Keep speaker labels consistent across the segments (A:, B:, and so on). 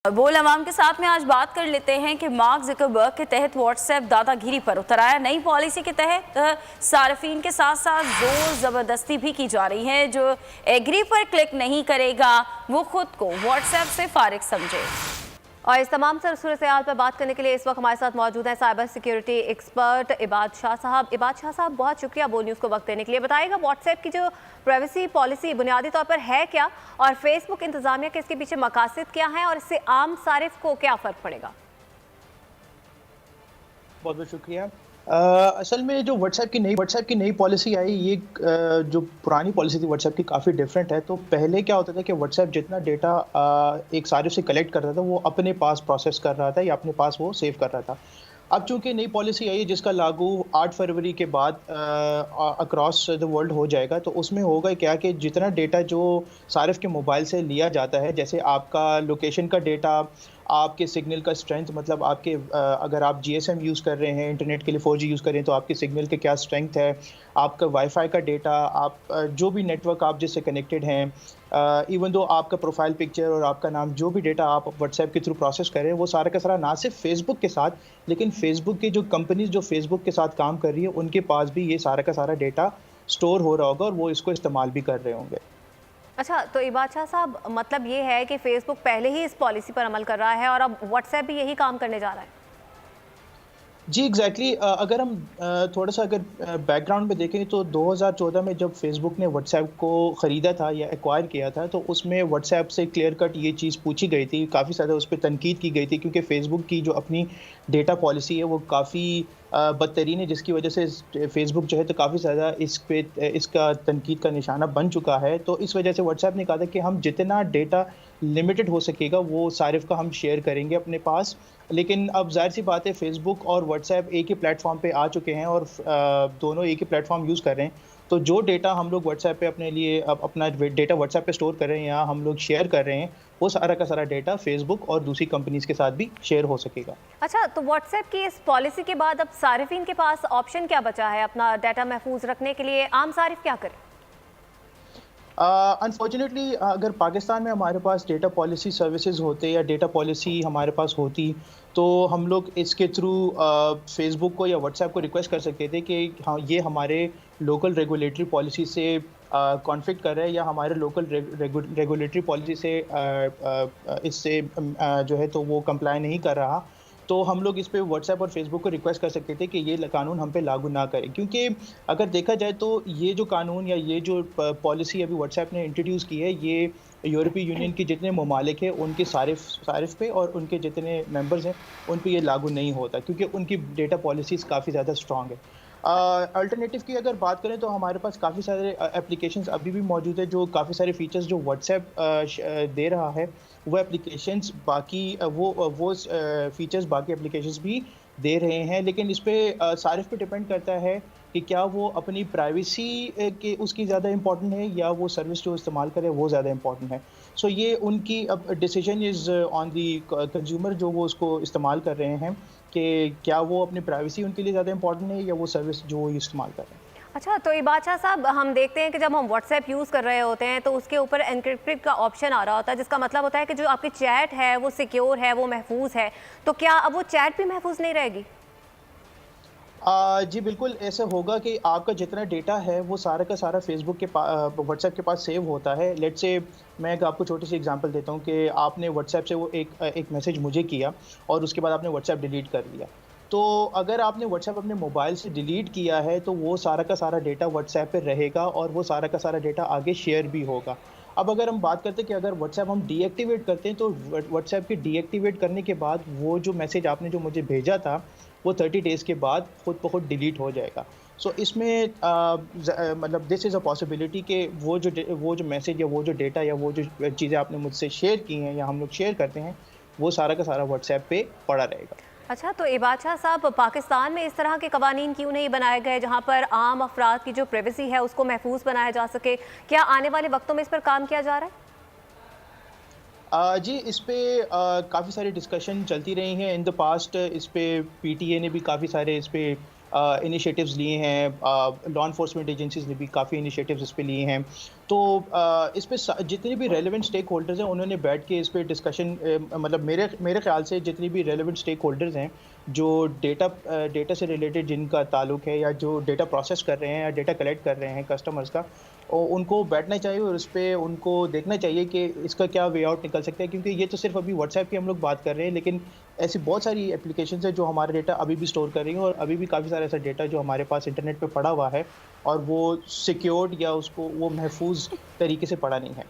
A: बोल अवाम के साथ में आज बात कर लेते हैं कि मार्क ज़करबर्ग के तहत व्हाट्सएप दादागिरी पर उतर आया। नई पॉलिसी के तहत सार्फिन के साथ साथ जोर ज़बरदस्ती भी की जा रही है। जो एग्री पर क्लिक नहीं करेगा वो खुद को व्हाट्सएप से फारिग समझे। और इस तमाम सूरत हाल पर बात करने के लिए इस वक्त हमारे साथ मौजूद हैं साइबर सिक्योरिटी एक्सपर्ट इबाद शाह साहब। इबाद शाह साहब, बहुत शुक्रिया बोल न्यूज़ को वक्त देने के लिए। बताइएगा व्हाट्सएप की जो प्राइवेसी पॉलिसी बुनियादी तौर पर है क्या, और फेसबुक इंतजामिया के इसके पीछे मकासद क्या हैं, और इससे आम सारिफ को क्या फ़र्क पड़ेगा?
B: बहुत बहुत शुक्रिया। असल में जो व्हाट्सएप की नई पॉलिसी आई, ये जो पुरानी पॉलिसी थी व्हाट्सएप की काफ़ी डिफरेंट है। तो पहले क्या होता था कि व्हाट्सएप जितना डेटा एक सारिफ से कलेक्ट करता था वो अपने पास प्रोसेस कर रहा था या अपने पास वो सेव कर रहा था। अब चूंकि नई पॉलिसी आई है जिसका लागू 8 फरवरी के बाद अक्रॉस द वर्ल्ड हो जाएगा, तो उसमें होगा क्या कि जितना डेटा जो सारिफ के मोबाइल से लिया जाता है, जैसे आपका लोकेशन का डेटा, आपके सिग्नल का स्ट्रेंथ, मतलब आपके अगर आप जीएसएम यूज़ कर रहे हैं इंटरनेट के लिए, 4G यूज़ कर रहे हैं, तो आपके सिग्नल के क्या स्ट्रेंथ है, आपका वाईफाई का डेटा, आप जो भी नेटवर्क आप जिससे कनेक्टेड हैं, इवन दो आपका प्रोफाइल पिक्चर और आपका नाम, जो भी डेटा आप व्हाट्सएप के थ्रू प्रोसेस कर रहे हैं, वो सारा का सारा ना सिर्फ फेसबुक के साथ, लेकिन फेसबुक की जो कंपनीज जो फेसबुक के साथ काम कर रही है उनके पास भी ये सारा का सारा डेटा स्टोर हो रहा होगा और वो इसको इस्तेमाल भी कर रहे होंगे।
A: अच्छा, तो इबाद शाह साहब, मतलब ये है कि फेसबुक पहले ही इस पॉलिसी पर अमल कर रहा है और अब व्हाट्सएप भी यही काम करने जा रहा है?
B: जी, एग्ज़ैक्टली। अगर हम थोड़ा सा अगर बैकग्राउंड में देखें तो 2014 में जब फ़ेसबुक ने व्हाट्सएप को ख़रीदा था या एक्वायर किया था, तो उसमें व्हाट्सएप से क्लियर कट ये चीज़ पूछी गई थी, काफ़ी ज़्यादा उस पे तनकीद की गई थी, क्योंकि फ़ेसबुक की जो अपनी डेटा पॉलिसी है वो काफ़ी बदतरीन है, जिसकी वजह से फ़ेसबुक जो है तो काफ़ी ज़्यादा इसका तनकीद का निशाना बन चुका है। तो इस वजह से व्हाट्सएप ने कहा था कि हम जितना डेटा लिमिटेड हो सकेगा वो सारिफ़ का हम शेयर करेंगे अपने पास। लेकिन अब ज़ाहिर-सी बात है, फ़ेसबुक और व्हाट्सएप एक ही प्लेटफ़ॉर्म पे आ चुके हैं और दोनों एक ही प्लेटफ़ॉर्म यूज़ कर रहे हैं। तो जो डेटा हम लोग व्हाट्सएप पे अपने लिए अपना डेटा व्हाट्सएप पे स्टोर कर रहे हैं या हम लोग शेयर कर रहे हैं, वो सारा का सारा डेटा फ़ेसबुक और दूसरी कंपनीज़ के साथ भी शेयर हो सकेगा।
A: अच्छा, तो व्हाट्सएप की इस पॉलिसी के बाद अब सारिफिन के पास ऑप्शन क्या बचा है अपना डाटा महफूज रखने के लिए? आम सारिफ क्या करें?
B: अनफॉर्चुनेटली अगर पाकिस्तान में हमारे पास डेटा पॉलिसी सर्विसेज होते या डेटा पॉलिसी हमारे पास होती, तो हम लोग इसके थ्रू फेसबुक को या व्हाट्सएप को रिक्वेस्ट कर सकते थे कि हाँ, ये हमारे लोकल रेगुलेटरी पॉलिसी से कॉन्फ्लिक्ट कर रहा है या हमारे लोकल रेगुलेटरी पॉलिसी से इससे जो है तो वो कंप्लाई नहीं कर रहा। तो हम लोग इस पे व्हाट्सएप और फेसबुक को रिक्वेस्ट कर सकते थे कि ये कानून हम पे लागू ना करें, क्योंकि अगर देखा जाए तो ये जो कानून या ये जो पॉलिसी अभी व्हाट्सएप ने इंट्रोड्यूस की है, ये यूरोपीय यूनियन के जितने ममालिक हैं उनके सारिफ पे और उनके जितने मेंबर्स हैं उन पे ये लागू नहीं होता, क्योंकि उनकी डेटा पॉलिसीज़ काफ़ी ज़्यादा स्ट्रॉन्ग है। अल्टरनेटिव की अगर बात करें तो हमारे पास काफ़ी सारे एप्लीकेशंस अभी भी मौजूद है, जो काफ़ी सारे फीचर्स जो व्हाट्सएप दे रहा है, वो एप्लीकेशंस बाकी वो फीचर्स बाकी एप्लीकेशंस भी दे रहे हैं। लेकिन इस पे सारिफ पे डिपेंड करता है कि क्या वो अपनी प्राइवेसी के उसकी ज़्यादा इम्पोर्टेंट है या वो सर्विस जो इस्तेमाल करे वो ज़्यादा इम्पोर्टेंट है। सो ये उनकी अब decision is on the consumer, जो वो उसको इस्तेमाल कर रहे हैं, कि क्या वो अपनी प्राइवेसी उनके लिए ज़्यादा इम्पोर्टेंट है या वो सर्विस जो वो इस्तेमाल कर रहे हैं।
A: अच्छा, तो इबाद शाह साहब, हम देखते हैं कि जब हम व्हाट्सएप यूज़ कर रहे होते हैं तो उसके ऊपर एन्क्रिप्टेड का ऑप्शन आ रहा होता है, जिसका मतलब होता है कि जो आपकी चैट है वो सिक्योर है, वो महफूज है। तो क्या अब वो चैट भी महफूज नहीं रहेगी?
B: जी बिल्कुल, ऐसा होगा कि आपका जितना डेटा है वो सारा का सारा फ़ेसबुक के व्हाट्सएप के पास सेव होता है। लेट्स से मैं एक आपको छोटी-सी एग्ज़ाम्पल देता हूँ कि आपने व्हाट्सएप से वो एक मैसेज मुझे किया और उसके बाद आपने व्हाट्सएप डिलीट कर दिया। तो अगर आपने व्हाट्सएप अपने मोबाइल से डिलीट किया है, तो वो सारा का सारा डेटा व्हाट्सएप पे रहेगा और वो सारा का सारा डेटा आगे शेयर भी होगा। अब अगर हम बात करते हैं कि अगर व्हाट्सएप हम डीएक्टिवेट करते हैं, तो व्हाट्सएप के डीएक्टिवेट करने के बाद वो जो मैसेज आपने जो मुझे भेजा था, वो 30 डेज़ के बाद खुद ब खुद डिलीट हो जाएगा। सो इसमें मतलब दिस इज़ अ पॉसिबिलिटी कि वो जो मैसेज या वो जो डेटा या वो जो चीज़ें आपने मुझसे शेयर की हैं या हम लोग शेयर करते हैं, वो सारा का सारा व्हाट्सएप पे पड़ा रहेगा।
A: अच्छा, तो इबाद शाह साहब, पाकिस्तान में इस तरह के कवानीन क्यों नहीं बनाए गए जहाँ पर आम अफराद की जो प्राइवेसी है उसको महफूज बनाया जा सके? क्या आने वाले वक्तों में इस पर काम किया जा रहा है?
B: जी, इस पे काफ़ी सारी डिस्कशन चलती रही हैं इन द पास्ट। इस पे पीटीए ने भी काफ़ी सारे इस पे इनिशिएटिव्स लिए हैं, लॉ एनफोर्समेंट एजेंसीज़ ने भी काफ़ी इनिशिएटिव्स इस पे लिए हैं। तो इस पे जितने भी रेलेवेंट स्टेक होल्डर्स हैं उन्होंने बैठ के इस पे डिस्कशन मतलब मेरे ख्याल से जितने भी रेलेवेंट स्टेक होल्डर्स हैं जो डेटा से रिलेटेड जिनका ताल्लुक है या जो डेटा प्रोसेस कर रहे हैं या डेटा कलेक्ट कर रहे हैं कस्टमर्स का, उनको बैठना चाहिए और उस पे उनको देखना चाहिए कि इसका क्या वे आउट निकल सकता है, क्योंकि ये तो सिर्फ अभी व्हाट्सएप की हम लोग बात कर रहे हैं, लेकिन ऐसी बहुत सारी एप्लीकेशंस हैं जो हमारा डेटा अभी भी स्टोर कर रही हैं और अभी भी काफ़ी सारा ऐसा डेटा जो हमारे पास इंटरनेट पे पड़ा हुआ है और वो सिक्योर्ड या उसको वो महफूज तरीके से पड़ा नहीं है।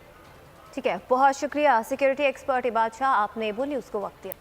C: ठीक है, बहुत शुक्रिया सिक्योरिटी एक्सपर्ट इबाद शाह, आपने वो न्यूज़ को वक्त दिया।